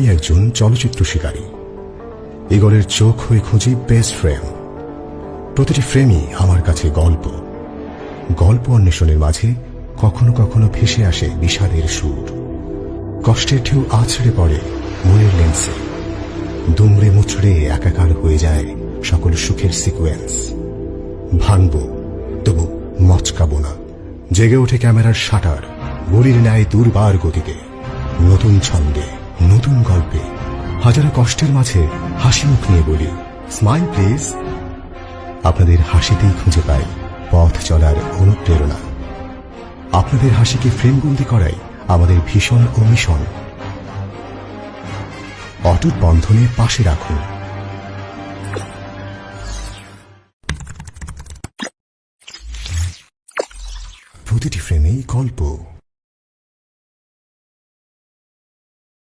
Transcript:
আমি একজন চলচ্চিত্র শিকারী। ঈগলের চোখ হয়ে খুঁজি বেস্ট ফ্রেম। প্রতিটি ফ্রেমই আমার কাছে গল্প। গল্প অন্বেষণের মাঝে কখনো কখনো ভেসে আসে বিষাদের সুর। কষ্টের ঢেউ আছড়ে পড়ে মনের লেন্সে। দুমড়ে মুচড়ে একাকার হয়ে যায় সকল সুখের সিকোয়েন্স। ভাঙব, তবু মচকাবো না। জেগে ওঠে ক্যামেরার শাটার, গলির ন্যায় দুর্বার গতিতে। নতুন ছন্দে, নতুন গল্পে, হাজারো কষ্টের মাঝে হাসি মুখ নিয়ে বলি, স্মাইল প্লিজ। আপনাদের হাসিতেই খুঁজে পাই পথ চলার অনুপ্রেরণা। আপনাদের হাসিকে ফ্রেমবন্দি করাই আমাদের ভীষণ ও মিশন। অটুট বন্ধনে পাশে রাখুন। প্রতিটি ফ্রেমেই গল্প।